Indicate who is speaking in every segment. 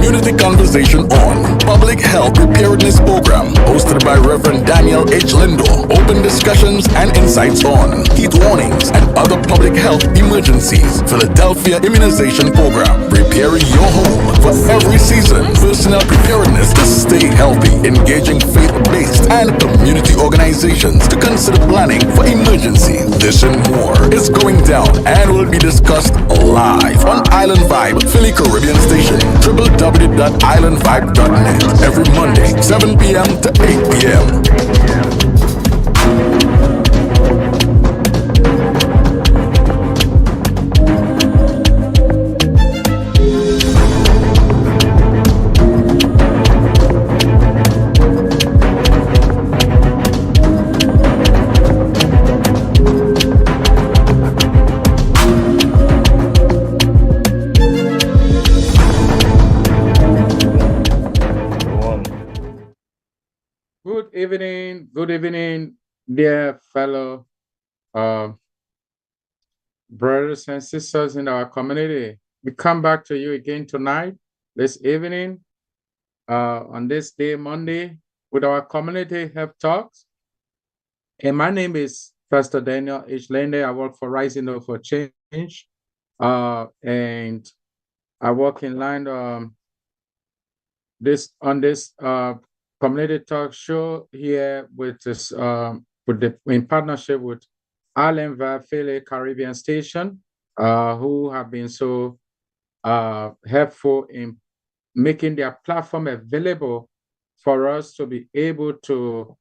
Speaker 1: community conversation on Public Health Preparedness Program, hosted by Reverend Daniel H. Lindo. Open discussions and insights on heat warnings and other public health emergencies. Philadelphia Immunization Program, preparing your home for every season. Personal preparedness to stay healthy, engaging faith-based and community organizations to consider planning for emergencies. This and more is going down and will be discussed live on Island Vybe, Philly Caribbean Station, www.islandvybe.net, every Monday, 7 p.m. to 8 p.m.
Speaker 2: Good evening, dear fellow brothers and sisters in our community. We come back to you again tonight, this evening, on this day, Monday, with our community health talks. And my name is Pastor Daniel H. Lende. I work for Rising Up for Change, and I work in line on this community talk show here with this in partnership with Island Vybe Philly Caribbean Station, who have been so helpful in making their platform available for us to be able to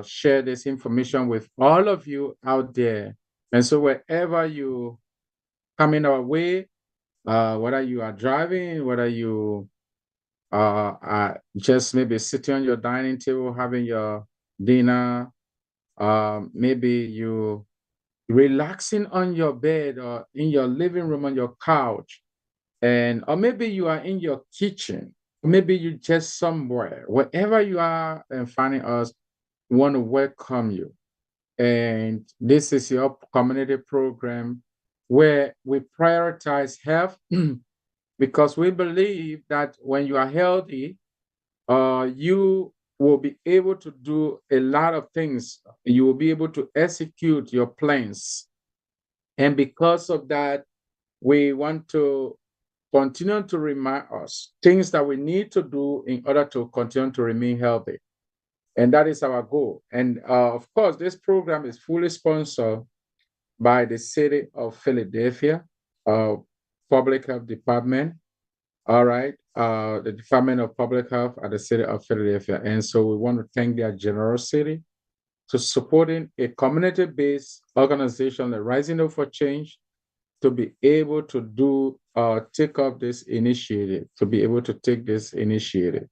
Speaker 2: share this information with all of you out there. And so wherever you coming our way, whether you are driving, whether you just maybe sitting on your dining table having your dinner, maybe you relaxing on your bed or in your living room on your couch, or maybe you are in your kitchen, maybe you just somewhere, wherever you are and finding us, we want to welcome you. And this is your community program where we prioritize health because we believe that when you are healthy, you will be able to do a lot of things. You will be able to execute your plans. And because of that, we want to continue to remind us things that we need to do in order to continue to remain healthy. And that is our goal. And of course, this program is fully sponsored by the City of Philadelphia Public Health Department. All right, the Department of Public Health at the City of Philadelphia. And so we want to thank their generosity to supporting a community-based organization, the Rising Up for Change, to be able to take up this initiative, to be able to take this initiative.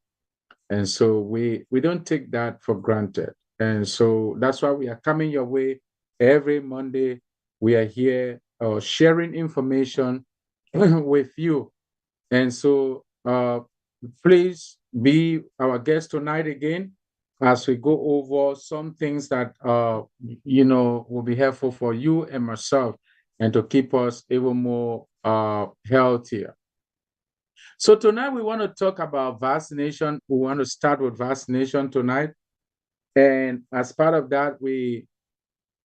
Speaker 2: And so we don't take that for granted. And so that's why we are coming your way every Monday. We are here sharing information with you. And so please be our guest tonight again as we go over some things that will be helpful for you and myself and to keep us even more healthier. So tonight we want to talk about vaccination. We want to start with vaccination tonight. And as part of that, we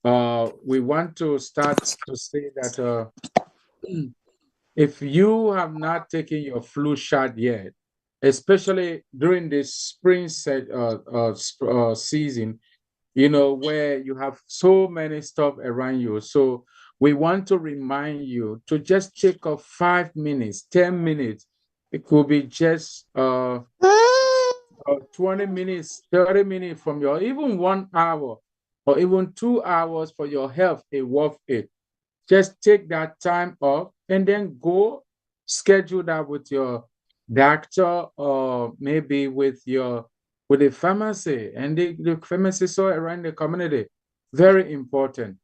Speaker 2: want to start to say that if you have not taken your flu shot yet, especially during this spring season, where you have so many stuff around you. So we want to remind you to just take off 5 minutes, 10 minutes. It could be just 20 minutes, 30 minutes from your, even 1 hour or even 2 hours for your health is worth it. Just take that time off and then go schedule that with your doctor or maybe with the pharmacy and the pharmacists around the community. Very important.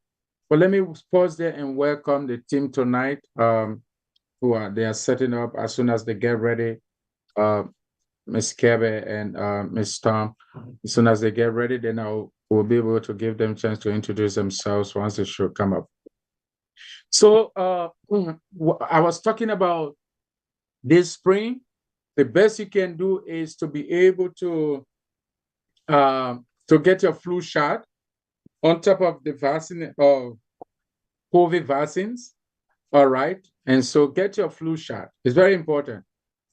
Speaker 2: But let me pause there and welcome the team tonight. They are setting up as soon as they get ready. Miss Kebe and Miss Tom. As soon as they get ready, then we'll be able to give them a chance to introduce themselves once the show come up. So I was talking about this spring the best you can do is to be able to get your flu shot on top of the vaccine of COVID vaccines. All right. And so get your flu shot. It's very important.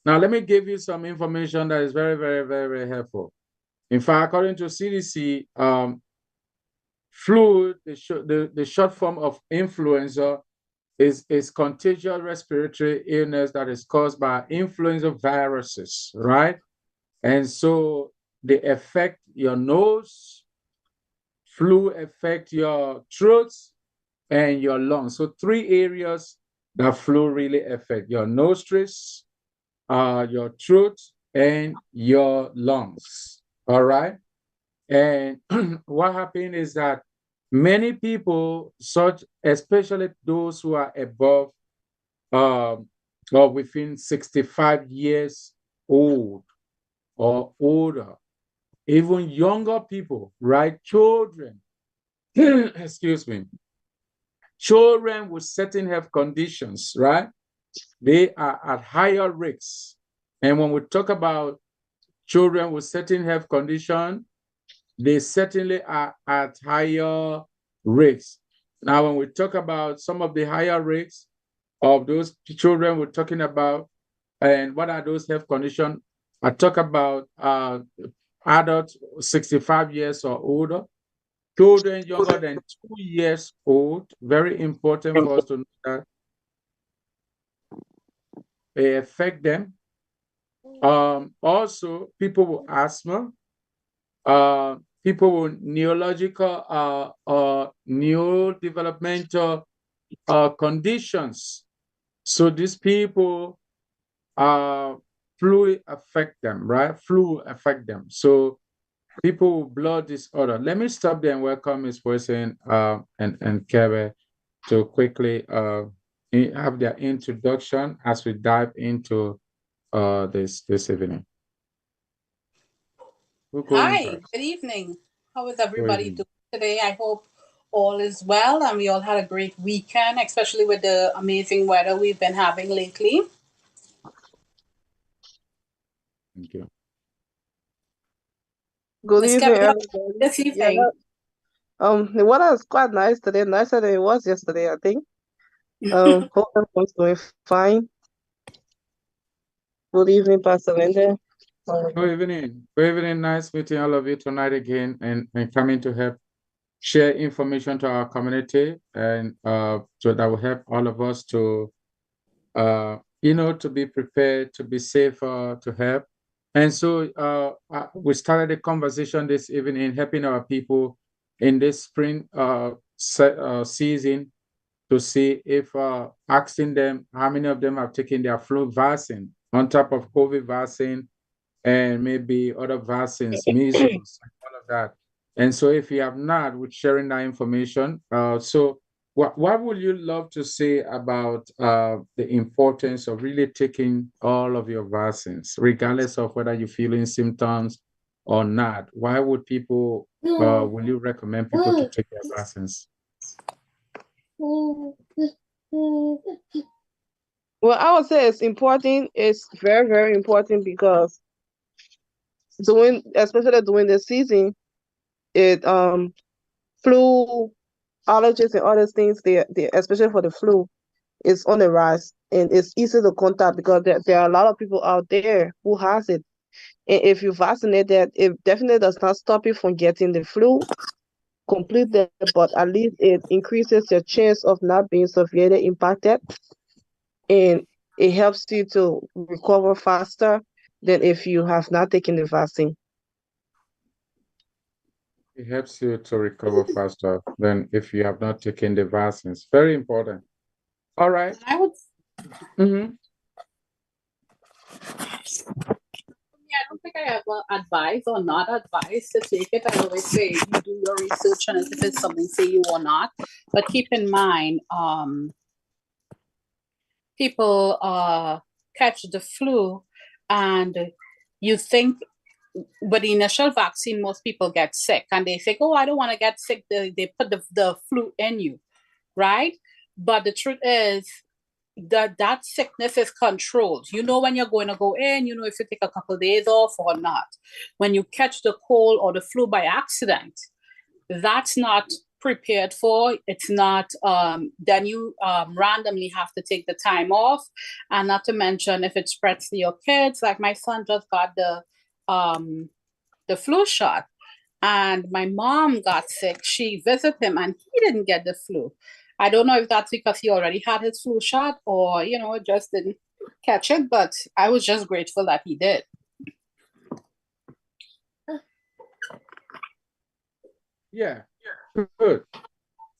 Speaker 2: Now, let me give you some information that is very, very, very, very helpful. In fact, according to CDC, flu, the short form of influenza, is contagious respiratory illness that is caused by influenza viruses, right? And so they affect your nose, flu affect your throat and your lungs. So 3 areas that flu really affect: your nostrils, your throat, and your lungs. All right. And what happened is that many people, such especially those who are above or within 65 years old or older, even younger people, right? Children, excuse me, children with certain health conditions, right? They are at higher risks. And when we talk about children with certain health condition, they certainly are at higher risks. Now, when we talk about some of the higher risks of those children we're talking about, and what are those health conditions? I talk about adults 65 years or older, children younger than 2 years old. Very important for us to know that they affect them. Also, people with asthma, people with neurological neurodevelopmental conditions. So these people, flu affect them, right? Flu affect them. So people with blood disorder. Let me stop there and welcome Ms. Wilson and Kevin to quickly have their introduction as we dive into this evening.
Speaker 3: Hi, good evening. How is everybody doing today? I hope all is well and we all had a great weekend, especially with the amazing weather we've been having lately.
Speaker 2: Thank you.
Speaker 4: Good
Speaker 3: Ms.
Speaker 4: evening,
Speaker 3: Kevin,
Speaker 4: everybody.
Speaker 3: this evening.
Speaker 4: The weather is quite nice today, nicer than it was yesterday, I think. Hope everyone's doing fine. Good evening, Pastor Linda.
Speaker 2: Good evening. Good evening. Nice meeting all of you tonight again and coming to help share information to our community and so that will help all of us to to be prepared, to be safer, to help. And so we started a conversation this evening helping our people in this spring season to see if asking them how many of them have taken their flu vaccine on top of COVID vaccine and maybe other vaccines, measles, and all of that. And so if you have not, with sharing that information, so what would you love to say about the importance of really taking all of your vaccines, regardless of whether you're feeling symptoms or not? Why would people, will you recommend people to take their vaccines?
Speaker 4: Well, I would say it's important. It's very, very important because especially during the season, it flu, allergies and other things, they especially for the flu, is on the rise and it's easy to contact because there are a lot of people out there who has it. And if you vaccinate that, it definitely does not stop you from getting the flu completely, but at least it increases your chance of not being severely impacted. And it helps you to recover faster than if you have not taken the vaccine.
Speaker 2: It helps you to recover faster than if you have not taken the vaccines. Very important. All right.
Speaker 3: I would.
Speaker 2: Mm-hmm.
Speaker 3: I don't think I ever advise or not advise to take it. I always say you do your research on it if it's something say you or not. But keep in mind, people catch the flu and you think with the initial vaccine, most people get sick and they think, oh, I don't want to get sick. They put the flu in you, right? But the truth is, that sickness is controlled. You know when you're going to go in, you know if you take a couple of days off or not. When you catch the cold or the flu by accident, that's not prepared for. It's not, then you randomly have to take the time off. And not to mention if it spreads to your kids, like my son just got the flu shot. And my mom got sick. She visited him and he didn't get the flu. I don't know if that's because he already had his flu shot or, just didn't catch it, but I was just grateful that he did.
Speaker 2: Yeah, good.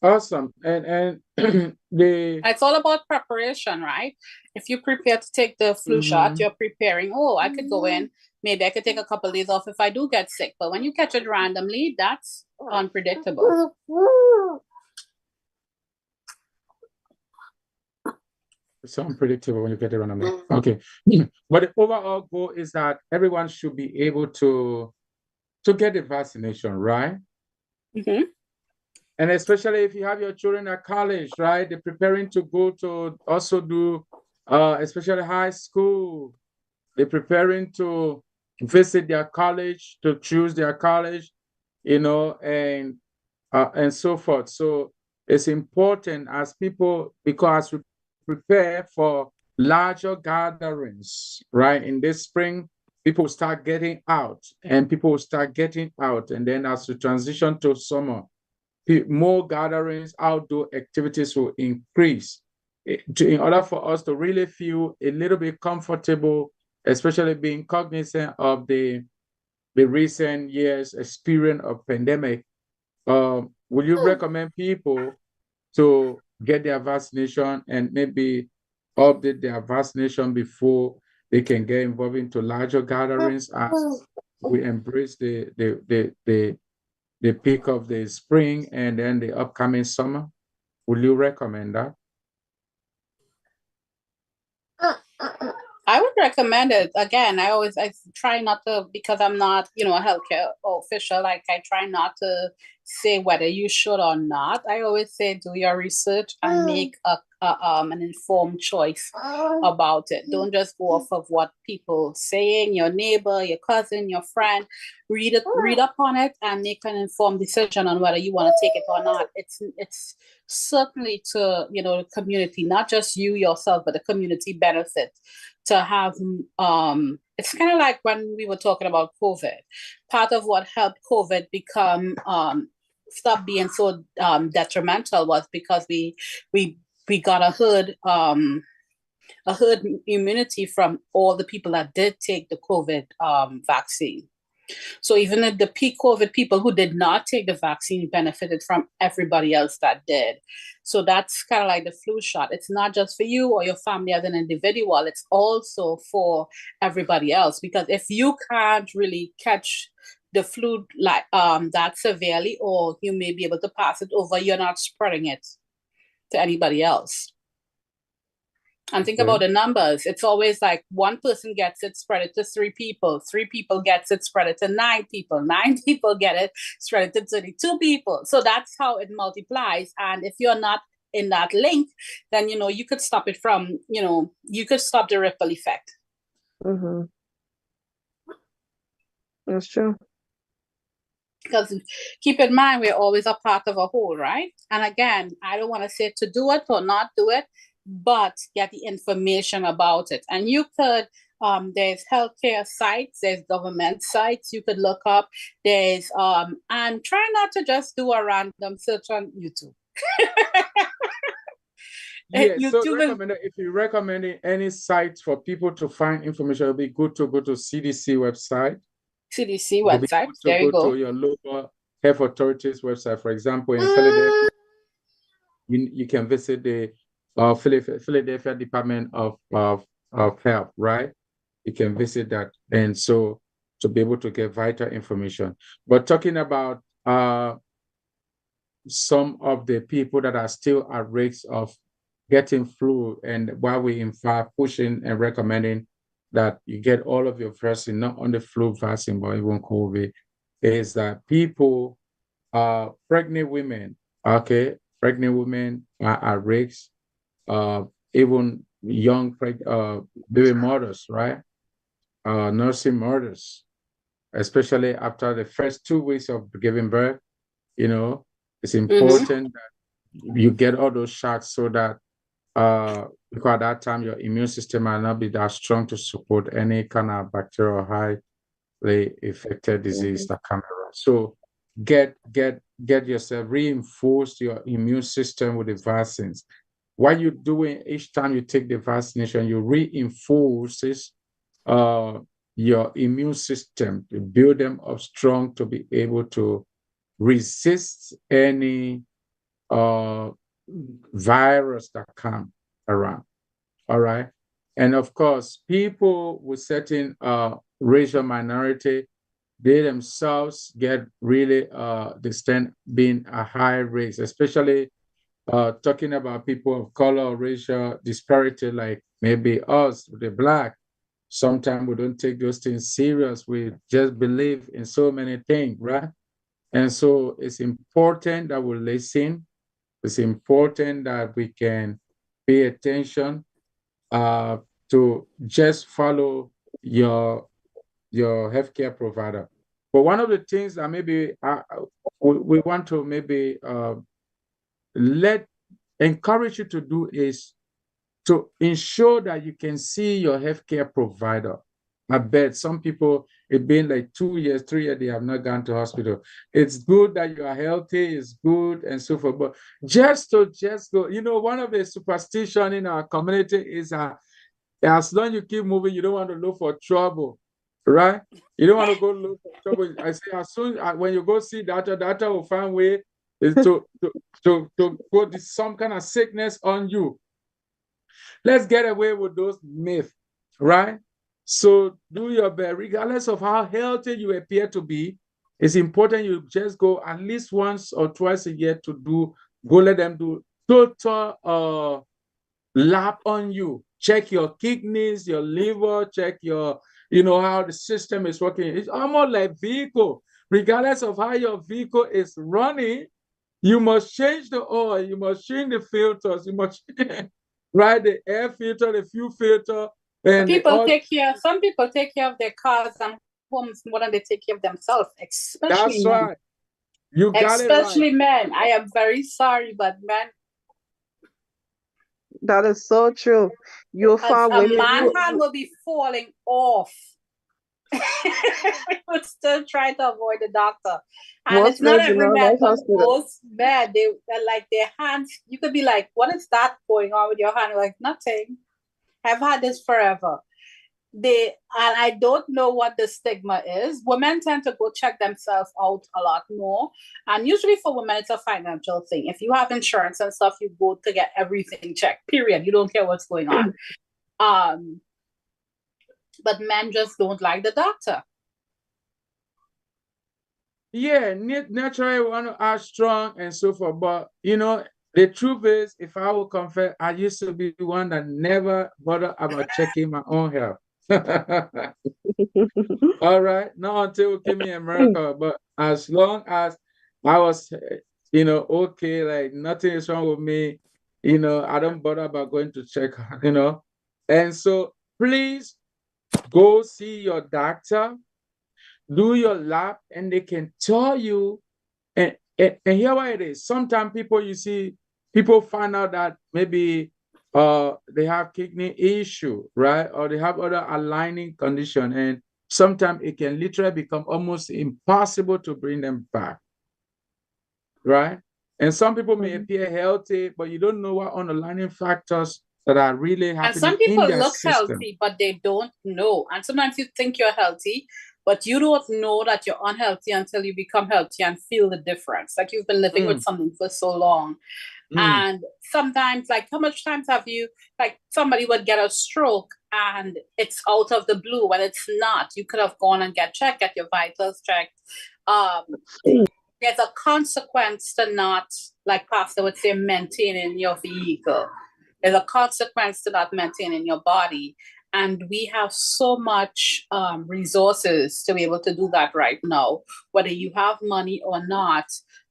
Speaker 2: Awesome. And
Speaker 3: it's all about preparation, right? If you prepare to take the flu shot, you're preparing, I could go in, maybe I could take a couple of days off if I do get sick. But when you catch it randomly, that's unpredictable.
Speaker 2: It's unpredictable when you get it randomly. Okay. But the overall goal is that everyone should be able to get the vaccination, right? And especially if you have your children at college, right? They're preparing to go to also do, especially high school. They're preparing to visit their college, to choose their college, and so forth. So it's important as people, because we prepare for larger gatherings, right? In this spring, people start getting out, and and then as we transition to summer, more gatherings, outdoor activities will increase. In order for us to really feel a little bit comfortable, especially being cognizant of the recent years' experience of pandemic, would you recommend people to get their vaccination and maybe update their vaccination before they can get involved into larger gatherings as we embrace the peak of the spring and then the upcoming summer? Would you recommend that?
Speaker 3: I would recommend it. Again, I try not to, because I'm not, a healthcare official, like I try not to say whether you should or not. I always say do your research and make an informed choice about it. Don't just go off of what people saying, your neighbor, your cousin, your friend. Read up on it and make an informed decision on whether you want to take it or not. It's certainly to the community, not just you yourself, but the community benefit to have. It's kind of like when we were talking about COVID. Part of what helped COVID become stop being so detrimental was because we got a herd immunity from all the people that did take the COVID vaccine. So even the peak COVID people who did not take the vaccine benefited from everybody else that did. So that's kind of like the flu shot. It's not just for you or your family as an individual. It's also for everybody else. Because if you can't really catch the flu like that severely, or you may be able to pass it over, you're not spreading it to anybody else. And think about the numbers. It's always like one person gets it, spread it to 3 people. 3 people gets it, spread it to 9 people. 9 people get it, spread it to 32 people. So that's how it multiplies. And if you're not in that link, then, you could stop it from, you could stop the ripple effect.
Speaker 4: That's true.
Speaker 3: Because keep in mind, we're always a part of a whole, right? And again, I don't want to say to do it or not do it, but get the information about it. And you could, there's healthcare sites, there's government sites you could look up. There's, and try not to just do a random search on YouTube.
Speaker 2: Yeah, so if you recommend any sites for people to find information, it'll be good to go to CDC website.
Speaker 3: CDC website, there you
Speaker 2: go. To your local health authorities website. For example, in Philadelphia, you can visit the Philadelphia Department of Health, right? You can visit that, and so to be able to get vital information. But talking about some of the people that are still at risk of getting flu, and why we in fact pushing and recommending that you get all of your vaccine, not only flu vaccine, but even COVID, is that people, pregnant women, pregnant women are at risk, even young baby mothers, right? Nursing mothers, especially after the first 2 weeks of giving birth. It's important that you get all those shots so that because at that time your immune system might not be that strong to support any kind of bacterial or highly affected disease that come around. So get yourself, reinforce your immune system with the vaccines. What you're doing each time you take the vaccination, you reinforces your immune system to build them up strong to be able to resist any virus that come around. All right. And of course, people with certain racial minority, they themselves get really they stand being a high risk, especially talking about people of color or racial disparity, like maybe us, the Black. Sometimes we don't take those things serious. We just believe in so many things, right? And so it's important that we listen. It's important that we can pay attention to just follow your healthcare provider. But one of the things that maybe we want to maybe encourage you to do is to ensure that you can see your healthcare provider. I bet some people, it's been like 2 years, 3 years, they have not gone to hospital. It's good that you are healthy, it's good and so forth, but just go. One of the superstition in our community is as long as you keep moving, you don't want to look for trouble, right? You don't want to go look for trouble. I say as soon when you go see doctor will find way is to go some kind of sickness on you. Let's get away with those myths, right? So do your best, regardless of how healthy you appear to be. It's important you just go at least once or twice a year go let them do total lab on you. Check your kidneys, your liver, check your, how the system is working. It's almost like vehicle. Regardless of how your vehicle is running, you must change the oil, you must change the filters, you must right, the air filter, the fuel filter. And
Speaker 3: some people take care of their cars and homes more than they take care of themselves, especially
Speaker 2: that's
Speaker 3: men.
Speaker 2: Right. You got
Speaker 3: especially
Speaker 2: it right.
Speaker 3: men. I am very sorry, but men.
Speaker 4: That is so true. You'll find
Speaker 3: A
Speaker 4: women
Speaker 3: man hand will be falling off. Would still try to avoid the doctor. And
Speaker 4: most
Speaker 3: it's not
Speaker 4: men do
Speaker 3: every
Speaker 4: not
Speaker 3: man,
Speaker 4: like
Speaker 3: but
Speaker 4: hospital.
Speaker 3: most men, they're like their hands. You could be like, what is that going on with your hand? Like, nothing. I've had this forever. And I don't know what the stigma is. Women tend to go check themselves out a lot more. And usually for women, it's a financial thing. If you have insurance and stuff, you go to get everything checked, period. You don't care what's going on. But men just don't like the doctor.
Speaker 2: Yeah, naturally we want to act strong and so forth. But the truth is, if I will confess, I used to be one that never bothered about checking my own health. All right, not until we came in America, but as long as I was, okay, like nothing is wrong with me, I don't bother about going to check, and so please go see your doctor, do your lab, and they can tell you, and here what it is. Sometimes people find out that maybe they have kidney issue, right? Or they have other aligning condition, and sometimes it can literally become almost impossible to bring them back, right? And some people may appear healthy, but you don't know what underlying factors that are really happening.
Speaker 3: And some people
Speaker 2: in their
Speaker 3: look
Speaker 2: system.
Speaker 3: healthy, but they don't know. And sometimes you think you're healthy, but you don't know that you're unhealthy until you become healthy and feel the difference. Like you've been living with something for so long. And sometimes, like, how much times have you, like, somebody would get a stroke and it's out of the blue when it's not? You could have gone and get your vitals checked. There's a consequence to not, like Pastor would say, maintaining your vehicle. There's a consequence to not maintaining your body. And we have so much resources to be able to do that right now, whether you have money or not.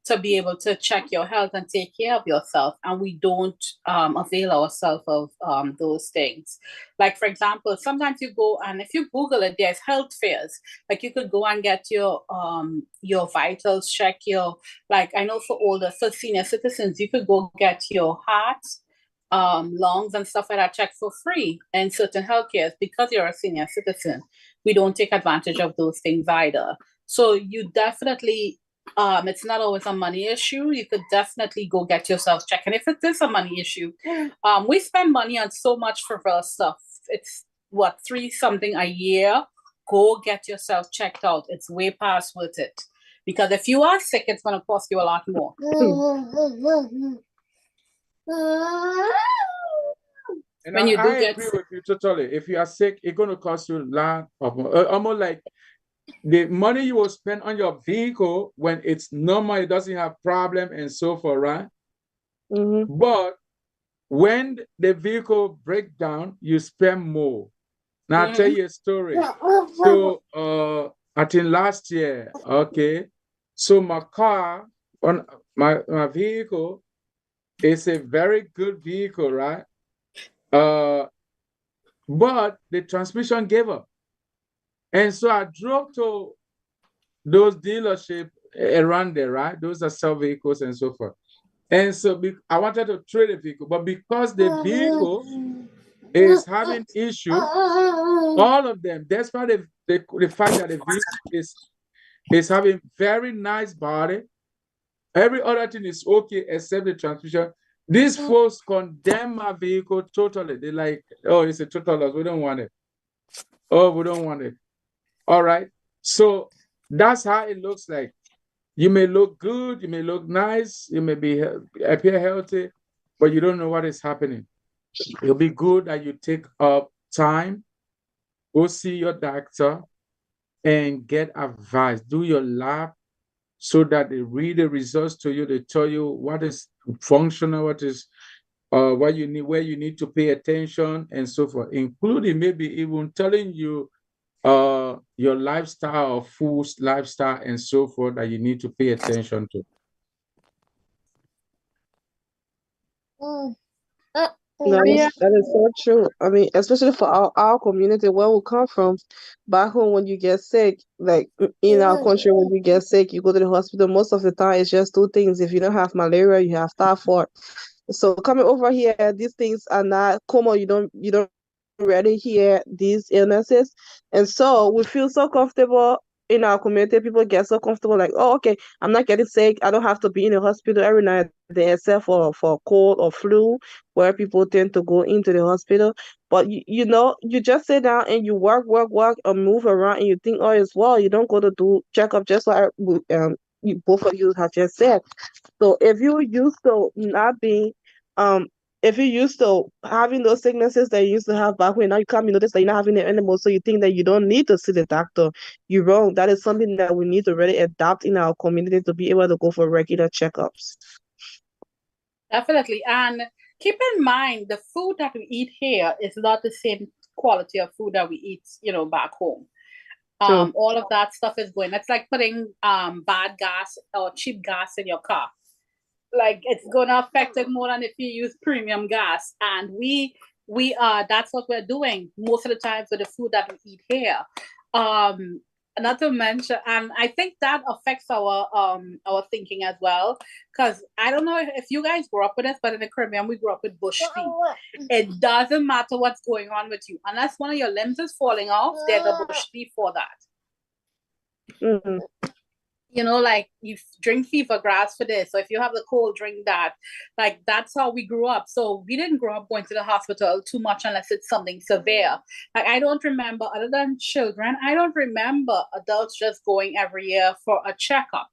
Speaker 3: to be able to check your health and take care of yourself, and we don't avail ourselves of those things. Like, for example, sometimes you go, and if you Google it, there's health fairs. Like, you could go and get your vitals check, your, like, I know for senior citizens, you could go get your heart, lungs and stuff like that checked for free in certain healthcare because you're a senior citizen. We don't take advantage of those things either. So you definitely, it's not always a money issue. You could definitely go get yourself checked. And if it is a money issue, we spend money on so much frivolous stuff. It's what, 3 something a year. Go get yourself checked out. It's way past worth it. Because if you are sick, it's going to cost you a lot more.
Speaker 2: And
Speaker 3: When you do
Speaker 2: I
Speaker 3: get
Speaker 2: agree
Speaker 3: sick.
Speaker 2: with you totally. If you are sick, it's going to cost you a lot of money. Almost like the money you will spend on your vehicle when it's normal, it doesn't have problem and so forth, right?
Speaker 4: Mm-hmm.
Speaker 2: But when the vehicle breaks down, you spend more. Now, I'll tell you a story. So, I think last year, okay, so my car, on my vehicle, is a very good vehicle, right? But the transmission gave up. And so I drove to those dealerships around there, right? Those are sell vehicles and so forth. And so I wanted to trade a vehicle, but because the vehicle is having issue, all of them, despite the fact that the vehicle is having very nice body, every other thing is okay except the transmission. These folks condemn my vehicle totally. They're like, oh, it's a total loss. We don't want it. Oh, we don't want it. All right. So that's how it looks like. You may look good, you may look nice, you may appear healthy, but you don't know what is happening. It'll be good that you take up time, go see your doctor, and get advice. Do your lab so that they read the results to you. They tell you what is functional, what is what you need, where you need to pay attention, and so forth, including maybe even telling you your lifestyle, food lifestyle, and so forth that you need to pay attention to.
Speaker 4: That is so true. I mean, especially for our community where we come from, back home when you get sick, like in our country, when you get sick, you go to the hospital. Most of the time, it's just 2 things. If you don't have malaria, you have typhoid. So coming over here, these things are not common. You don't really hear these illnesses, and so we feel so comfortable in our community. People get so comfortable, like, oh, okay, I'm not getting sick. I don't have to be in the hospital every night, except for cold or flu, where people tend to go into the hospital. But you just sit down and you work, and move around, and you think, oh, it's well. You don't go to do checkup, just like both of you have just said. So if you used to not being, if you used to having those sicknesses that you used to have back when, now you come, you notice that you're not having it anymore, so you think that you don't need to see the doctor. You're wrong. That is something that we need to really adopt in our community to be able to go for regular checkups.
Speaker 3: Definitely. And keep in mind, the food that we eat here is not the same quality of food that we eat, back home.
Speaker 4: True.
Speaker 3: All of that stuff is going. It's like putting bad gas or cheap gas in your car. Like, it's gonna affect it more than if you use premium gas. And we that's what we're doing most of the time for the food that we eat here. Not to mention, and I think that affects our thinking as well. Because I don't know if you guys grew up with this, but in the Caribbean we grew up with bush tea. It doesn't matter what's going on with you, unless one of your limbs is falling off, there's a bush tea for that.
Speaker 4: Mm-hmm.
Speaker 3: Like, you drink fever grass for this. So if you have the cold, drink that. Like, that's how we grew up. So we didn't grow up going to the hospital too much unless it's something severe. Like, I don't remember, other than children, I don't remember adults just going every year for a checkup.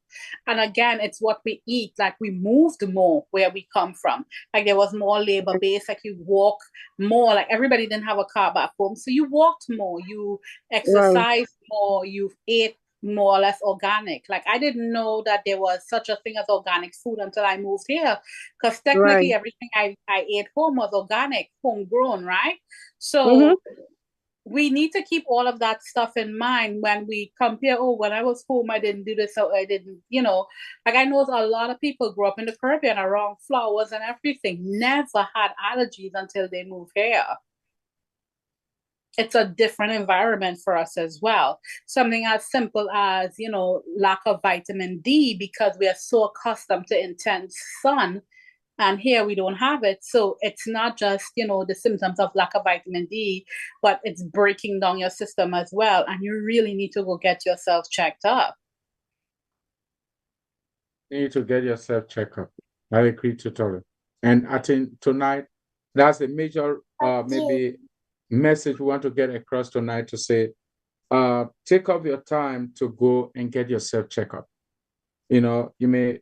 Speaker 3: And again, it's what we eat. Like, we moved more where we come from. Like, there was more labor based. Like, you walk more. Like, everybody didn't have a car back home. So you walked more, you exercised more, you ate more or less organic. Like, I didn't know that there was such a thing as organic food until I moved here, because technically everything I ate home was organic, homegrown, right? So we need to keep all of that stuff in mind when we compare, oh, when I was home, I didn't do this, so I didn't, like I know a lot of people grew up in the Caribbean around flowers and everything, never had allergies until they moved here. It's a different environment for us as well. Something as simple as, lack of vitamin D because we are so accustomed to intense sun. And here we don't have it. So it's not just, the symptoms of lack of vitamin D, but it's breaking down your system as well. And you really need to go get yourself checked up.
Speaker 2: You need to get yourself checked up. I agree totally. And I think tonight, that's a major maybe message we want to get across tonight, to say, take up your time to go and get yourself checked up. You may,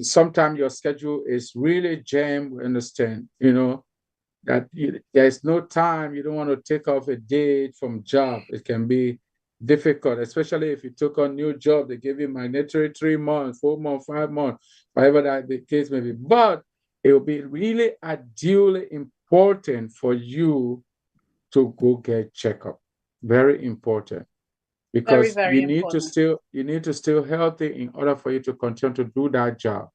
Speaker 2: sometimes your schedule is really jammed, we understand, that there's no time. You don't want to take off a day from job. It can be difficult, especially if you took on new job. They give you mandatory 3 months, 4 months, 5 months, whatever that the case may be. But it will be really ideally important for you to go get checkup. Very important. Because
Speaker 3: very
Speaker 2: you need to still healthy in order for you to continue to do that job.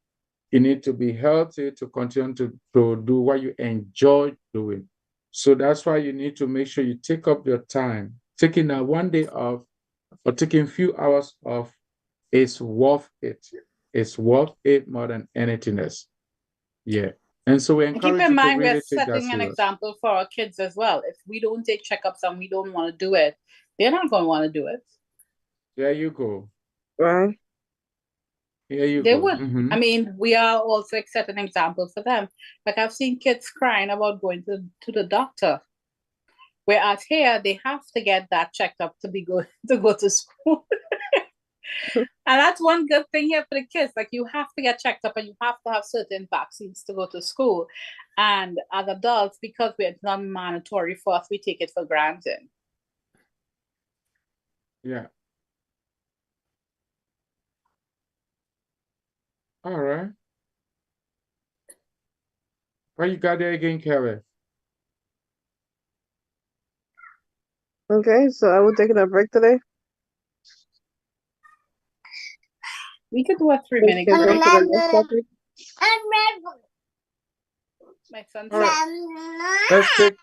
Speaker 2: You need to be healthy to continue to do what you enjoy doing. So that's why you need to make sure you take up your time. Taking that 1 day off or taking a few hours off is worth it. It's worth it more than anything else. Yeah. And so we encourage
Speaker 3: keep in mind,
Speaker 2: really
Speaker 3: we're setting an example for our kids as well. If we don't take checkups and we don't want to do it, they're not going to want to do it.
Speaker 2: There you go.
Speaker 4: Right.
Speaker 2: Here you
Speaker 3: they
Speaker 2: go.
Speaker 3: would. I mean, we are also setting an example for them. Like I've seen kids crying about going to the doctor, whereas here they have to get that checked up to go to school. And that's one good thing here for the kids. Like you have to get checked up and you have to have certain vaccines to go to school. And as adults, because it's not mandatory for us, we take it for granted.
Speaker 2: Yeah. All right. What you got there again, Kevin?
Speaker 4: Okay, so are we taking a break today?
Speaker 3: We could do a 3-minute
Speaker 4: Okay,
Speaker 3: break.
Speaker 4: go to the next topic.
Speaker 3: My son
Speaker 2: All right. Let's take,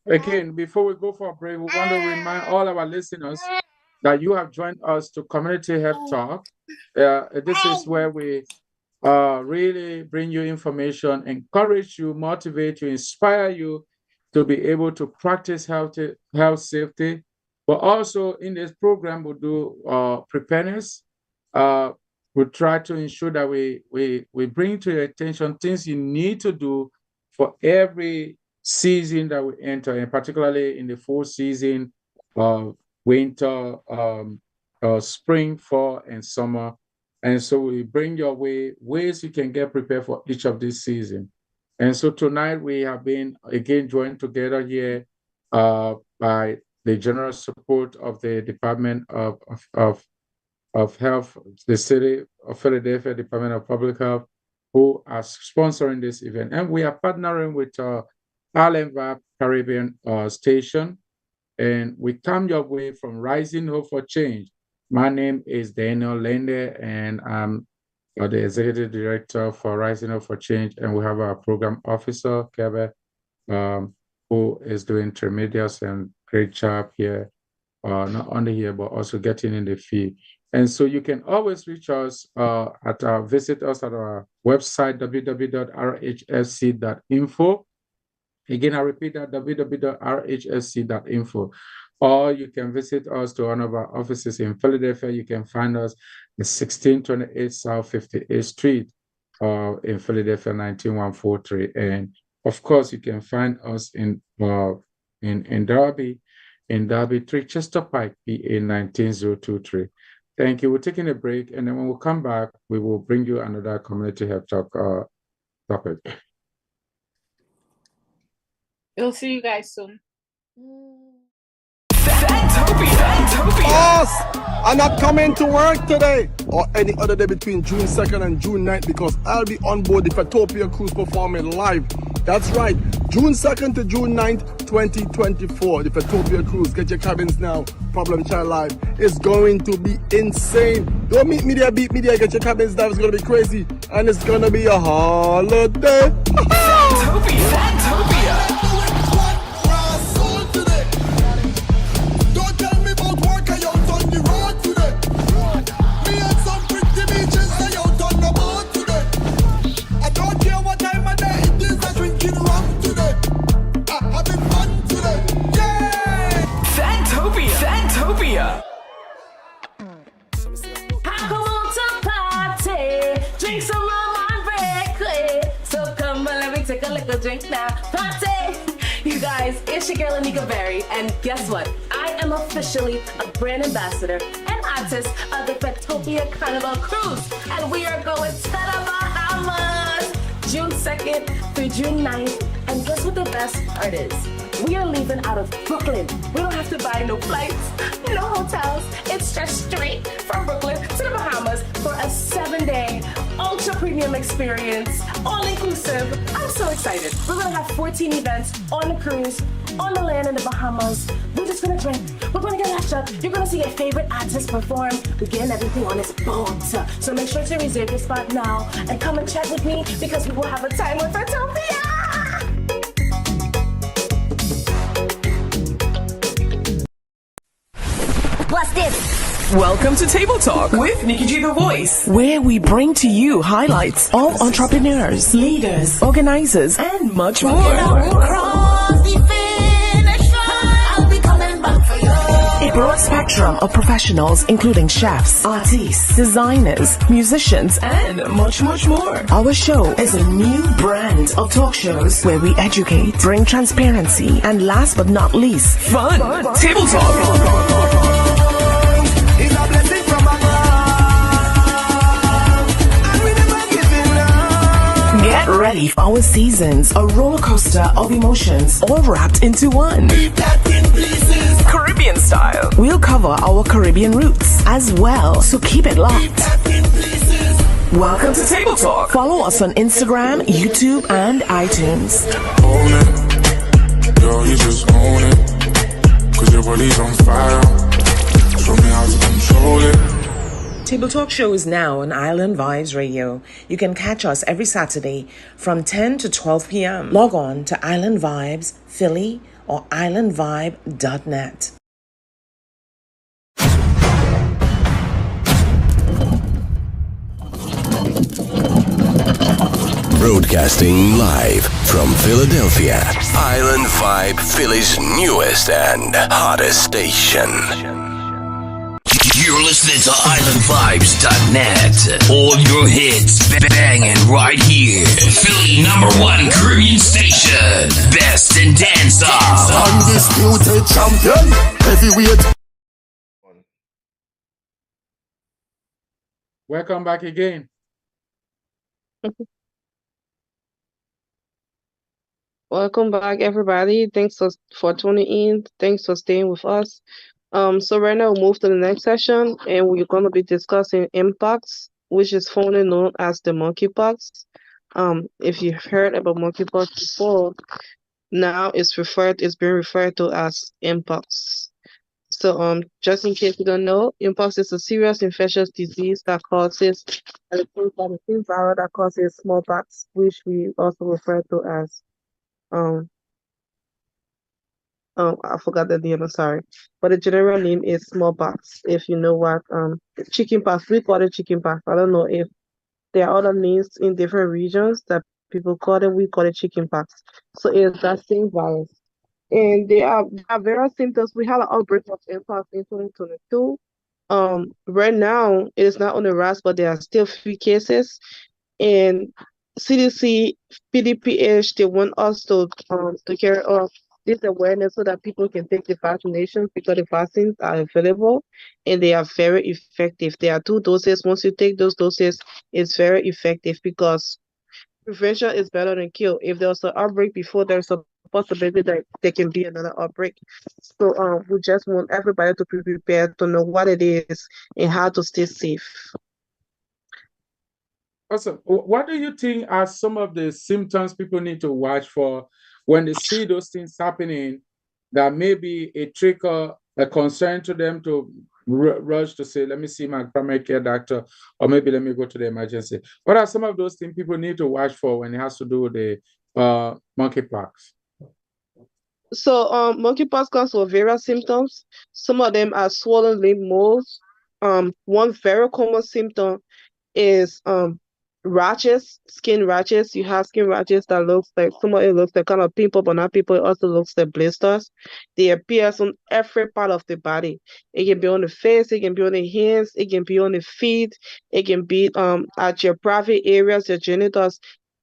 Speaker 2: again, before we go for a break, we want to remind all our listeners that you have joined us to Community Health Talk. This is where we really bring you information, encourage you, motivate you, inspire you to be able to practice health safety. But also in this program, we'll do preparedness. We'll try to ensure that we bring to your attention things you need to do for every season that we enter, and particularly in the fall season, winter, spring, fall, and summer. And so we bring your way ways you can get prepared for each of these seasons. And so tonight we have been again joined together here by the generous support of the Department of Health, the City of Philadelphia Department of Public Health, who are sponsoring this event. And we are partnering with Vybe Caribbean station. And we come your way from Rising Hope for Change. My name is Daniel Lende, and I'm the Executive Director for Rising Hope for Change. And we have our program officer, Kevin, who is doing tremendous and great job here, not only here, but also getting in the field. And so you can always reach us visit us at our website, www.rhsc.info. Again, I repeat that, www.rhsc.info. Or you can visit us to one of our offices in Philadelphia. You can find us at 1628 South 58th Street in Philadelphia, 19143. And of course, you can find us in Derby, 3 Chester Pike, PA 19023. Thank you. We're taking a break, and then when we come back, we will bring you another Community Health Talk topic.
Speaker 3: We'll see you guys soon.
Speaker 5: Boss, I'm not coming to work today or any other day between June 2nd and June 9th because I'll be on board the Fatopia cruise performing live. That's right, June 2nd to June 9th, 2024. The Fatopia cruise. Get your cabins now. Problem Child Live. It's going to be insane. Don't meet me there, beat me there. Get your cabins now. It's going to be crazy. And it's going to be a holiday.
Speaker 6: Fantopia. Fantopia.
Speaker 7: I come on to party, drink some rum and break it. So come on, let me take a little drink now. Party! You guys, it's your girl Anika Berry, and guess what? I am officially a brand ambassador and artist of the Fatopia Carnival Cruise, and we are going to the Bahamas, June 2nd through June 9th. And guess what the best part is? We are leaving out of Brooklyn. We don't have to buy no flights, no hotels. It's just straight from Brooklyn to the Bahamas for a 7-day ultra premium experience, all inclusive. I'm so excited. We're gonna have 14 events on the cruise, on the land in the Bahamas. We're just gonna drink. We're gonna get lashed up. You're gonna see your favorite artists perform. We're getting everything on this boat. So make sure to reserve your spot now and come and chat with me because we will have a time with Fatopia.
Speaker 6: Plus this.
Speaker 8: Welcome to Table Talk with Nikki G The Voice, where we bring to you highlights of entrepreneurs, leaders, organizers, and much more. A broad spectrum of professionals, including chefs, artists, designers, musicians, and much, much more. Our show is a new brand of talk shows where we educate, bring transparency, and last but not least, fun. Table Talk. Get ready for our seasons, a roller coaster of emotions, all wrapped into one. Caribbean style. We'll cover our Caribbean roots as well, so keep it locked. Welcome to Table Talk. Follow us on Instagram, YouTube, and iTunes.
Speaker 9: Own it, girl, you just own it, 'cause your body's on fire. Show me how to control it.
Speaker 8: Table Talk Show is now on Island Vibes Radio. You can catch us every Saturday from 10 to 12 p.m. Log on to Island Vibes Philly or islandvibe.net.
Speaker 10: Broadcasting live from Philadelphia, Island Vibe, Philly's newest and hottest station.
Speaker 11: You're listening to IslandVibes.net. All your hits banging right here. Philly #1 Caribbean station. Best in dance-off.
Speaker 5: Undisputed champion, heavyweight.
Speaker 2: Welcome back again.
Speaker 4: Welcome back, everybody. Thanks for tuning in. Thanks for staying with us. So right now we'll move to the next session, and we're going to be discussing mpox, which is formerly known as the monkeypox. If you've heard about monkeypox before, now it's being referred to as mpox. So just in case you don't know, mpox is a serious infectious disease that causes the same virus that causes smallpox, which we also refer to as I forgot the name, I'm sorry. But the general name is smallpox. If you know what chickenpox, we call it chickenpox. I don't know if there are other names in different regions that people call it. We call it chickenpox. So it's that same virus. And there are various symptoms. We had an outbreak of mpox in 2022. Right now it is not on the rise, but there are still few cases. And CDC, PDPH, they want us to carry on this awareness so that people can take the vaccinations because the vaccines are available and they are very effective. There are 2 doses. Once you take those doses, it's very effective because prevention is better than cure. If there was an outbreak before, there's a possibility that there can be another outbreak. So we just want everybody to be prepared to know what it is and how to stay safe.
Speaker 2: Awesome. What do you think are some of the symptoms people need to watch for when they see those things happening that may be a trigger, a concern to them to rush to say, let me see my primary care doctor, or maybe let me go to the emergency? What are some of those things people need to watch for when it has to do with the monkeypox?
Speaker 4: So monkeypox comes with various symptoms. Some of them are swollen lymph nodes. One very common symptom is rashes, skin rashes. You have skin rashes that looks like, some of it looks like kind of pimple, but not pimple. It also looks like blisters. They appear on every part of the body. It can be on the face, it can be on the hands, it can be on the feet, it can be at your private areas, your genitals.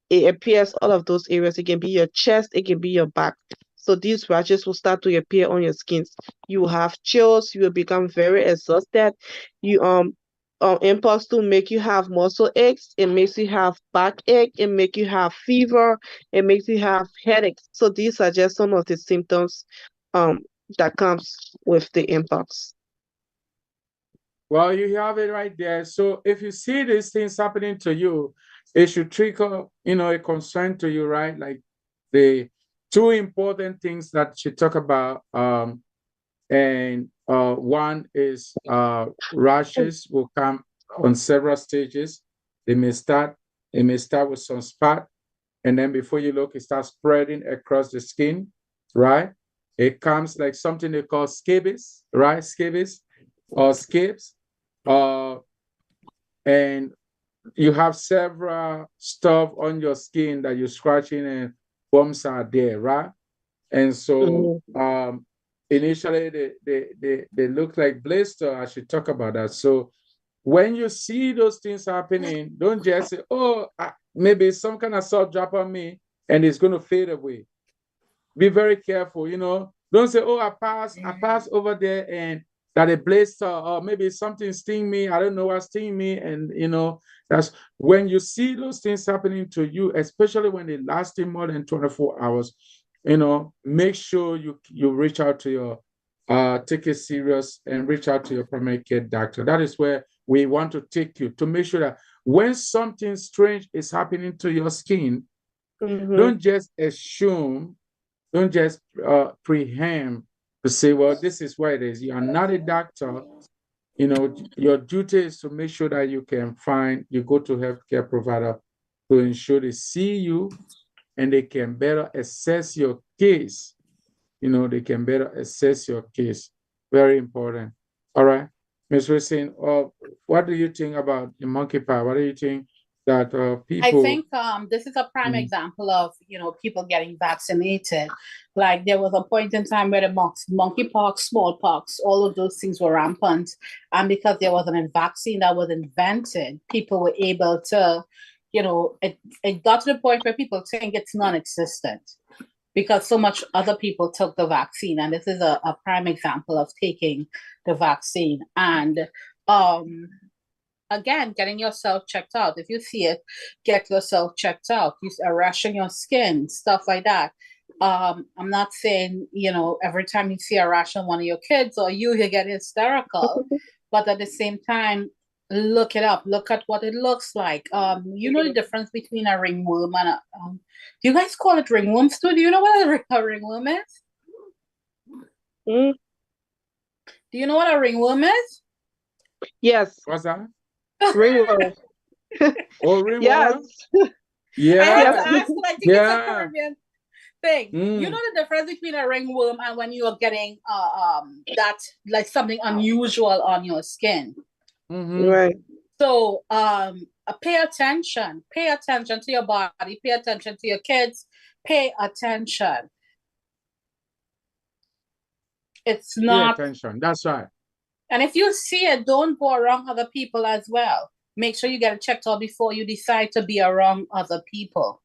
Speaker 4: It appears all of those areas. It can be your chest, it can be your back. So these rashes will start to appear on your skin. You will have chills, you will become very exhausted. You impulse to make you have muscle aches, it makes you have backache, it makes you have fever, it makes you have headaches. So these are just some of the symptoms that comes with the mpox.
Speaker 2: Well, you have it right there. So if you see these things happening to you, it should trigger, a concern to you, right? Like the two important things that you talk about. And one is rashes will come on several stages. It may start with some spot, and then before you look, it starts spreading across the skin, right? It comes like something they call scabies, right? Scabies or scabs. And you have several stuff on your skin that you're scratching and bumps are there, right? And so initially they look like blister. I should talk about that. So when you see those things happening, don't just say, oh, maybe some kind of salt drop on me and it's going to fade away. Be very careful, Don't say, oh, I passed over there and that a blister or maybe something sting me. I don't know what sting me. And, that's when you see those things happening to you, especially when they lasting more than 24 hours, make sure you reach out to your, take it serious and reach out to your primary care doctor. That is where we want to take you to make sure that when something strange is happening to your skin, don't just assume, don't just preempt to say, well, this is what it is. You are not a doctor. Your duty is to make sure that you go to healthcare provider to ensure they see you and they can better assess your case. They can better assess your case. Very important. All right. Ms. Wilson, what do you think about the monkeypox? What do you think that people...
Speaker 3: I think this is a prime example of, people getting vaccinated. Like there was a point in time where the monkeypox, smallpox, all of those things were rampant. And because there wasn't a vaccine that was invented, people were able to, it got to the point where people think it's non-existent because so much other people took the vaccine. And this is a prime example of taking the vaccine. And again, getting yourself checked out. If you see it, get yourself checked out. You are rashing your skin, stuff like that. I'm not saying, every time you see a rash on one of your kids or you get hysterical, but at the same time, look it up. Look at what it looks like. You know the difference between a ringworm and a... do you guys call it ringworms too? Do you know what a ringworm is? Do you know what a ringworm is?
Speaker 4: Yes.
Speaker 2: What's that?
Speaker 4: Ringworm.
Speaker 2: Oh, ringworm?
Speaker 4: Yes.
Speaker 2: Yeah.
Speaker 3: I have to ask, I think it's a Caribbean thing.
Speaker 2: Mm.
Speaker 3: You know the difference between a ringworm and when you are getting that, like something unusual on your skin.
Speaker 4: Right.
Speaker 3: So pay attention to your body, pay attention to your kids, pay attention. It's not...
Speaker 2: Pay attention. That's right.
Speaker 3: And if you see it, don't go around other people as well. Make sure you get it checked out before you decide to be around other people.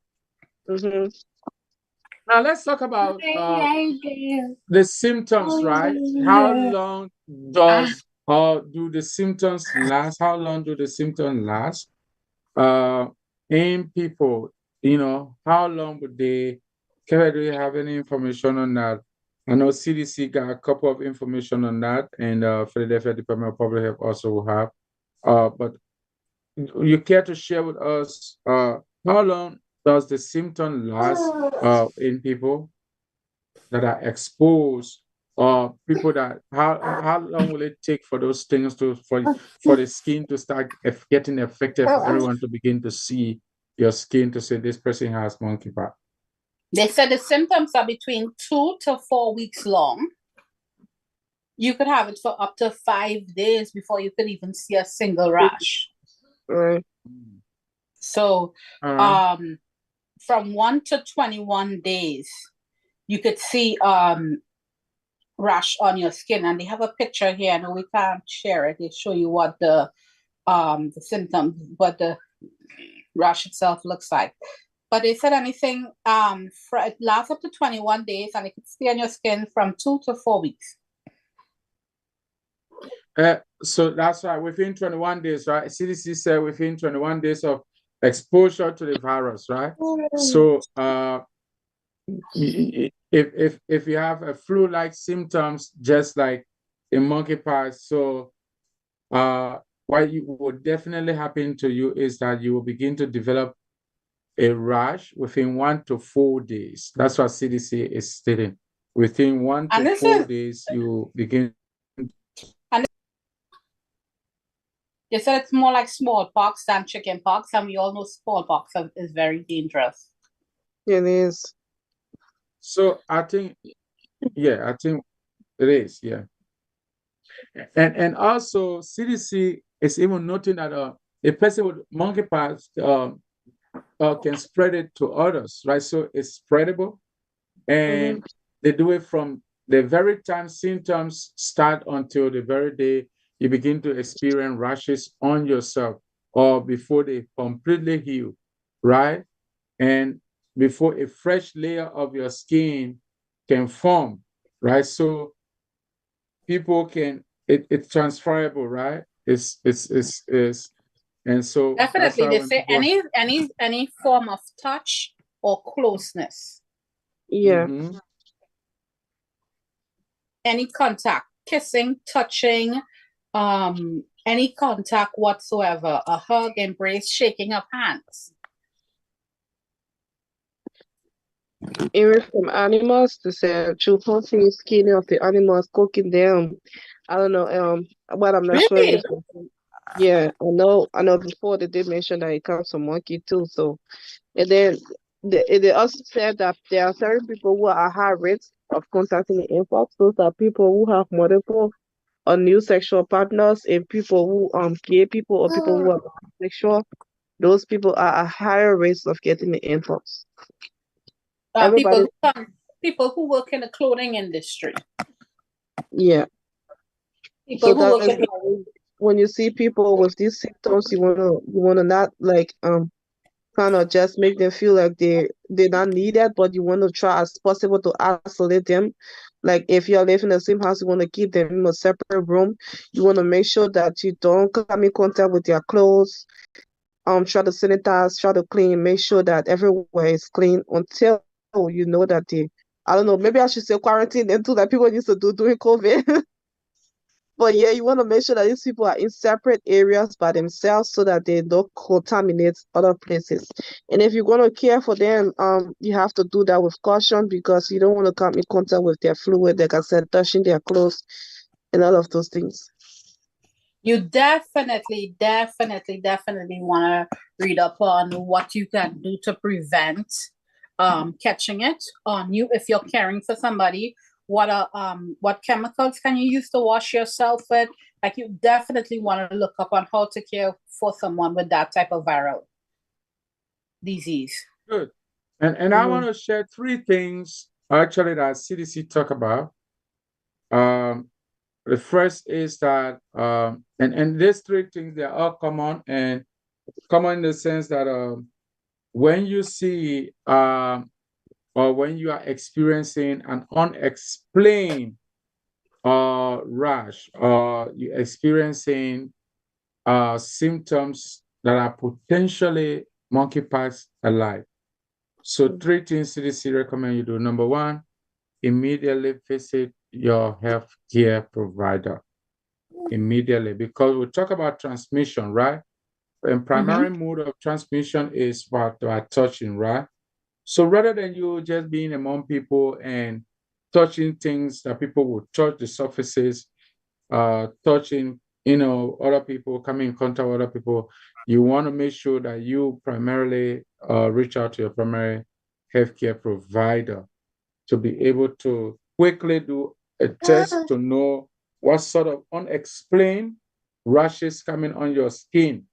Speaker 2: Now let's talk about the symptoms, right? How long do the symptoms last? How long do the symptoms last? In people, how long would they Kevin, do you have any information on that? I know CDC got a couple of information on that, and Philadelphia Department of Public Health also will have. But you care to share with us how long does the symptom last in people that are exposed, or people that how long will it take for those things to for the skin to start getting affected, for everyone to begin to see your skin to say this person has monkeypox?
Speaker 3: They said the symptoms are between 2 to 4 weeks long. You could have it for up to 5 days before you could even see a single rash.
Speaker 4: Right.
Speaker 3: So, from 1 to 21 days, you could see rash on your skin, and they have a picture here. I know we can't share it. They show you what the symptoms, what the rash itself looks like. But they said anything it lasts up to 21 days, and it could stay on your skin from 2 to 4 weeks.
Speaker 2: So that's right, within 21 days, right? CDC said within 21 days of exposure to the virus, right? So if you have a flu-like symptoms, just like in monkeypox, so what will definitely happen to you is that you will begin to develop a rash within 1 to 4 days. That's what CDC is stating. Within 1 to 4 days, you begin.
Speaker 3: They said it's more like smallpox than chickenpox, and we all know smallpox is very dangerous.
Speaker 4: It is.
Speaker 2: So I think it is, yeah. And also CDC is even noting that a person with monkeypox can spread it to others, right? So it's spreadable, and they do it from the very time symptoms start until the very day you begin to experience rashes on yourself, or before they completely heal, right? And before a fresh layer of your skin can form, right? So people can, it's transferable, right? It's and so
Speaker 3: definitely they say any form of touch or closeness.
Speaker 4: Yeah.
Speaker 3: Any contact, kissing, touching, any contact whatsoever, a hug, embrace, shaking of hands.
Speaker 4: Even from animals, to say choosing skin of the animals, cooking them. I don't know, but I'm not sure if it's yeah, I know before they did mention that it comes from monkey too. So, and then they also said that there are certain people who are high risk of contacting the influx. Those are people who have multiple or new sexual partners, and people who gay people or people who are bisexual. Those people are at higher risk of getting the influx.
Speaker 3: People who work in the clothing industry.
Speaker 4: Yeah.
Speaker 3: People who work in
Speaker 4: when you see people with these symptoms, you wanna not like kind of just make them feel like they're not needed, but you want to try as possible to isolate them. Like if you're living in the same house, you want to keep them in a separate room. You want to make sure that you don't come in contact with their clothes. Try to sanitize, try to clean, make sure that everywhere is clean until you know that I don't know, maybe I should say quarantine them too, like people used to do during COVID. But yeah, you want to make sure that these people are in separate areas by themselves so that they don't contaminate other places. And if you're going to care for them, you have to do that with caution, because you don't want to come in contact with their fluid, like I said, touching their clothes and all of those things.
Speaker 3: You definitely want to read up on what you can do to prevent catching it on you if you're caring for somebody. What chemicals can you use to wash yourself with? Like, you definitely want to look up on how to care for someone with that type of viral disease.
Speaker 2: Good. And I want to share 3 things actually that CDC talk about. The first is that and these 3 things, they are all common, and common in the sense that when you see or when you are experiencing an unexplained rash, or you're experiencing symptoms that are potentially monkeypox alike, So 3 things CDC recommend you do. Number 1, immediately visit your healthcare provider. Immediately, because we talk about transmission, right? And primary mode of transmission is by touching, right? So rather than you just being among people and touching things that people will touch the surfaces, touching, other people, coming in contact with other people, you want to make sure that you primarily reach out to your primary healthcare provider to be able to quickly do a test to know what sort of unexplained rashes coming on your skin,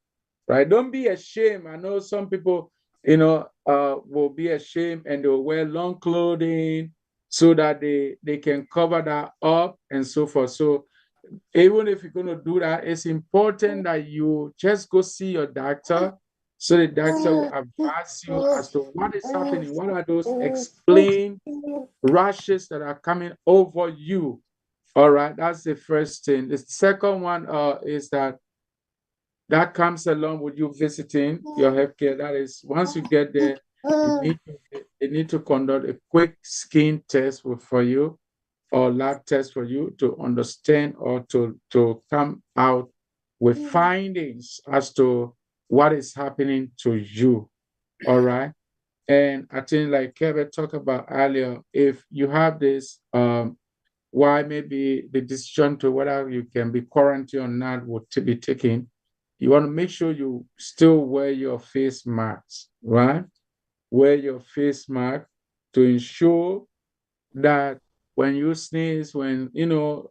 Speaker 2: right? Don't be ashamed. I know some people, will be ashamed and they'll wear long clothing so that they can cover that up and so forth. So even if you're going to do that, it's important that you just go see your doctor so the doctor will advise you as to what is happening. What are those explained rashes that are coming over you? All right, that's the first thing. The second one is that comes along with you visiting your healthcare. That is, once you get there, they need to conduct a quick skin test for you or lab test for you to understand or to come out with findings as to what is happening to you. All right. And I think like Kevin talked about earlier, if you have this, why maybe the decision to whether you can be quarantined or not will be taken, you want to make sure you still wear your face mask, right? Wear your face mask to ensure that when you sneeze, when you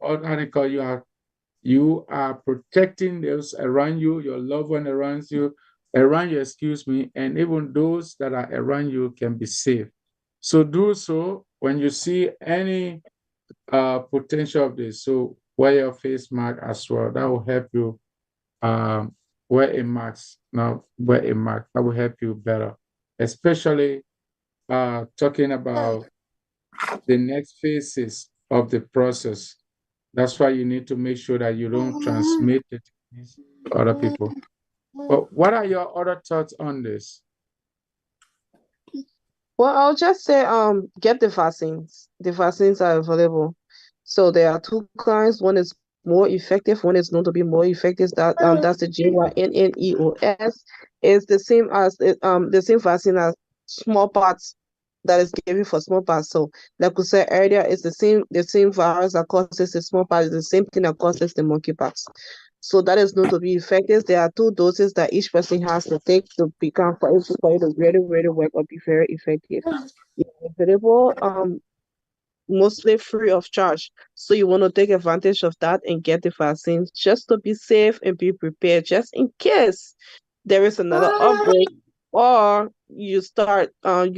Speaker 2: are protecting those around you, your loved one around you, excuse me, and even those that are around you can be safe. So do so when you see any potential of this. So wear your face mask as well. That will help you. Wear a mask. Now wear a mask. That will help you better, especially talking about the next phases of the process. That's why you need to make sure that you don't transmit it to other people. But what are your other thoughts on this?
Speaker 4: Well, I'll just say, get the vaccines. The vaccines are available. So there are 2 kinds. One is more effective. One is known to be more effective. That's the JYNNEOS. It's the same vaccine as smallpox that is given for smallpox. So, like we said earlier, it's the same virus that causes the smallpox. It's the same thing that causes the monkeypox. So that is known to be effective. There are 2 doses that each person has to take to become for it to really, really work or be very effective. It's available, mostly free of charge. So you want to take advantage of that and get the vaccine just to be safe and be prepared, just in case there is another outbreak, or you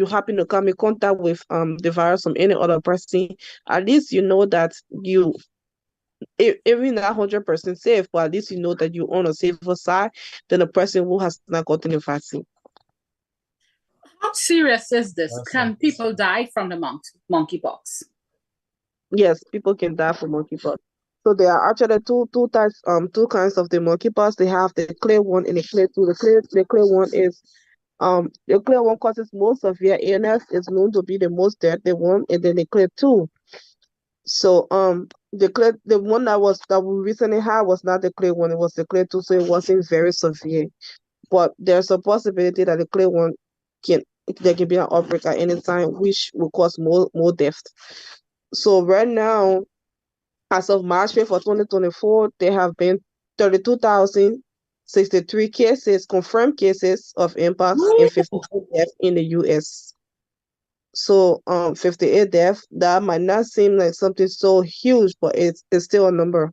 Speaker 4: happen to come in contact with the virus from any other person. At least you know that even not 100% safe, but at least you know that you're on a safer side than a person who has not gotten the vaccine.
Speaker 3: How serious is this? Can people die from the monkeypox?
Speaker 4: Yes, people can die from monkeypox. So there are actually two types, 2 kinds of the monkeypox. They have the clear one and the clear two. The clear one is the clear one causes most severe illness. It's known to be the most deadly one, and then the clear two. So the one that we recently had was not the clear one, it was the clear two, so it wasn't very severe. But there's a possibility that the clear one there can be an outbreak at any time, which will cause more death. So right now, as of March 5th for 2024, there have been 32,063 cases, confirmed cases of mpox, and 58 deaths in the US. So 58 deaths, that might not seem like something so huge, but it's still a number.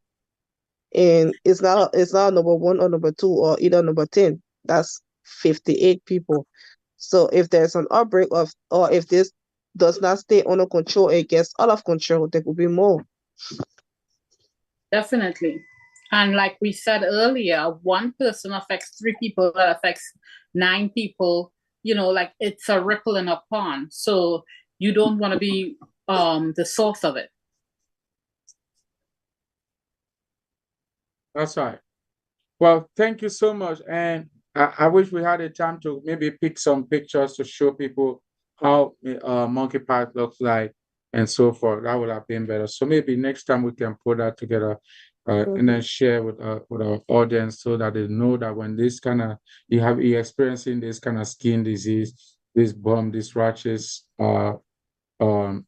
Speaker 4: And it's not number 1 or number 2 or either number 10. That's 58 people. So if there's an outbreak or if this does not stay under control, it gets out of control, there will be more.
Speaker 3: Definitely. And like we said earlier, 1 person affects 3 people, that affects 9 people. Like it's a ripple in a pond. So you don't want to be the source of it.
Speaker 2: That's right. Well, thank you so much. And I wish we had a time to maybe pick some pictures to show people how monkeypox looks like, and so forth. That would have been better. So maybe next time we can put that together and then share with our audience so that they know that when this kind of you're experiencing this kind of skin disease, this bump, these rashes, um,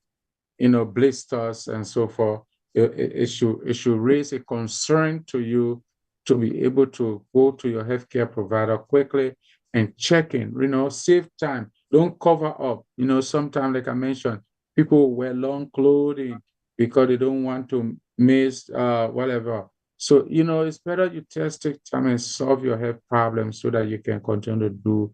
Speaker 2: blisters and so forth, it should raise a concern to you to be able to go to your healthcare provider quickly and check in, save time. Don't cover up. Sometimes, like I mentioned, people wear long clothing because they don't want to miss whatever. So, it's better you take time and solve your health problems so that you can continue to do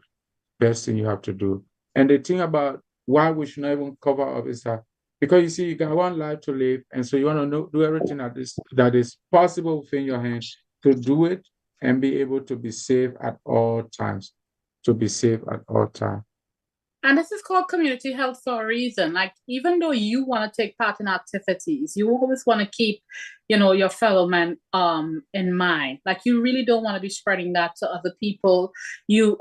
Speaker 2: best thing you have to do. And the thing about why we should not even cover up is that because you see, you got one life to live, and so you want to do everything that is possible within your hands to do it and be able to be safe at all times. To be safe at all times.
Speaker 3: And this is called community health for a reason. Like, even though you want to take part in activities, you always want to keep, your fellow man in mind. Like, you really don't want to be spreading that to other people. You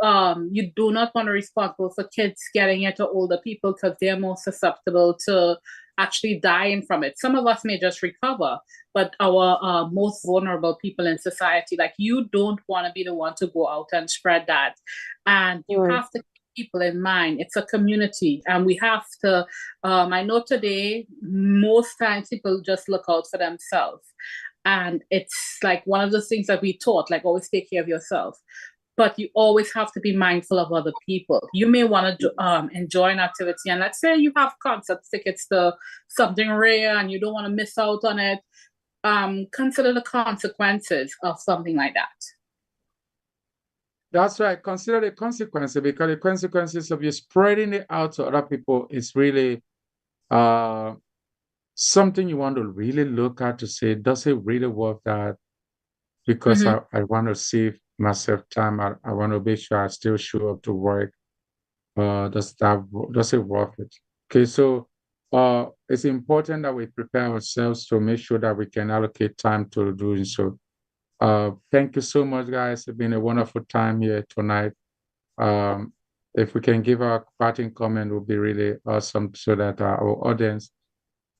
Speaker 3: do not want to be responsible for kids getting it or older people because they're more susceptible to actually dying from it. Some of us may just recover, but our most vulnerable people in society, like, you don't want to be the one to go out and spread that. And you have to people in mind. It's a community, and we have to I know today most times people just look out for themselves, and it's like one of the things that we taught, like, always take care of yourself, but you always have to be mindful of other people. You may want to enjoy an activity, and let's say you have concert tickets to something rare and you don't want to miss out on it. Consider the consequences of something like that.
Speaker 2: That's right. Consider the consequences, because the consequences of you spreading it out to other people is really something you want to really look at to say, does it really worth that? Because I want to save myself time. I want to make sure I still show up to work. Does it worth it? Okay, so it's important that we prepare ourselves to make sure that we can allocate time to doing so. Thank you so much, guys. It's been a wonderful time here tonight. If we can give our parting comment, it would be really awesome so that our audience,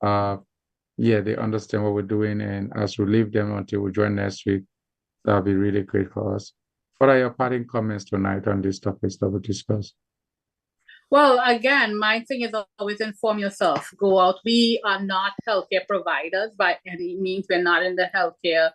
Speaker 2: they understand what we're doing. And as we leave them until we join next week, that'll be really great for us. What are your parting comments tonight on these topics that we discussed?
Speaker 3: Well, again, my thing is always inform yourself. Go out. We are not healthcare providers by any means. We're not in the healthcare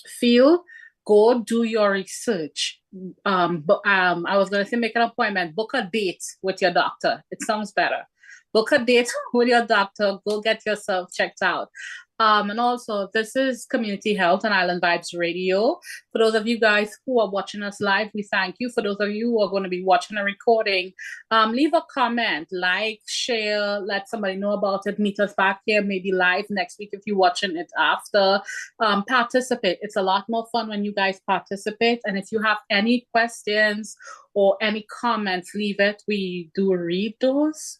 Speaker 3: field. Go do your research. But I was going to say make an appointment. Book a date with your doctor. It sounds better. Book a date with your doctor. Go get yourself checked out. And also, this is Community Health and Island Vibes Radio. For those of you guys who are watching us live, we thank you. For those of you who are going to be watching a recording, leave a comment, like, share, let somebody know about it. Meet us back here, maybe live next week if you're watching it after. Participate. It's a lot more fun when you guys participate. And if you have any questions or any comments, leave it. We do read those,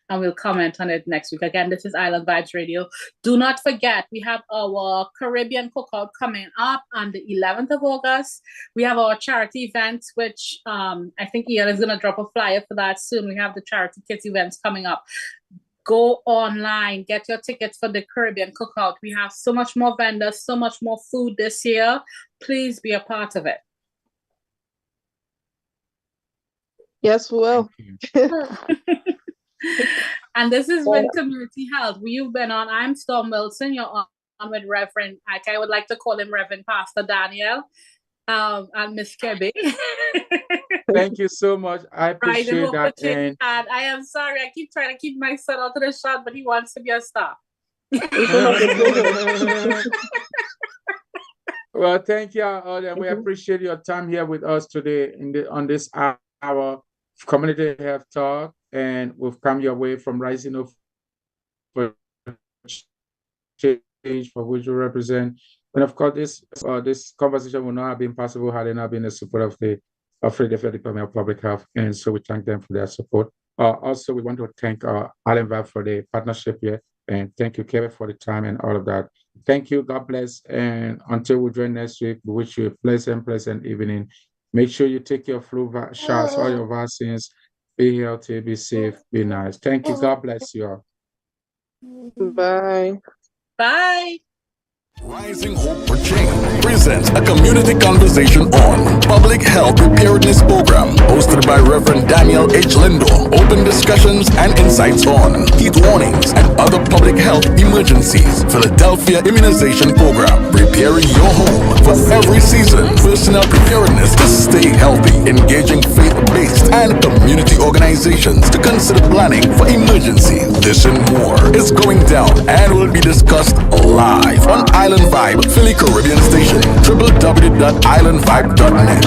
Speaker 3: and we'll comment on it next week. Again, this is Island Vibes Radio. Do not forget, we have our Caribbean Cookout coming up on the 11th of August. We have our charity events, which I think Ian is going to drop a flyer for that soon. We have the charity kids events coming up. Go online, get your tickets for the Caribbean Cookout. We have so much more vendors, so much more food this year. Please be a part of it.
Speaker 4: Yes, we will.
Speaker 3: And this is with Community Health. We've been on. I'm Storm Wilson. You're on with Reverend. I would like to call him Reverend Pastor Daniel, and Miss Kebby.
Speaker 2: Thank you so much. I appreciate that.
Speaker 3: And I am sorry. I keep trying to keep my son out of the shot, but he wants to be a star.
Speaker 2: Well, thank you all, and we appreciate your time here with us today on this hour of Community Health Talk. And we've come your way from Rising Up for Change, for which we represent. And of course, this conversation would not have been possible had it not been the support of the Department of Public Health. And so we thank them for their support. Also, we want to thank Island Vibe for the partnership here. And thank you, Kevin, for the time and all of that. Thank you. God bless. And until we join next week, we wish you a pleasant evening. Make sure you take your flu shots, all your vaccines. Be healthy, be safe, be nice. Thank you. God bless you all.
Speaker 4: Bye.
Speaker 3: Bye.
Speaker 1: Rising Hope for Change presents a community conversation on Public Health Preparedness Program hosted by Reverend Daniel H. Lindo. Open discussions and insights on heat warnings and other public health emergencies. Philadelphia Immunization Program, preparing your home for every season. Personal preparedness to stay healthy. Engaging faith-based and community organizations to consider planning for emergencies. This and more is going down and will be discussed live on Island Vybe, Philly Caribbean Station, www.islandvybe.net.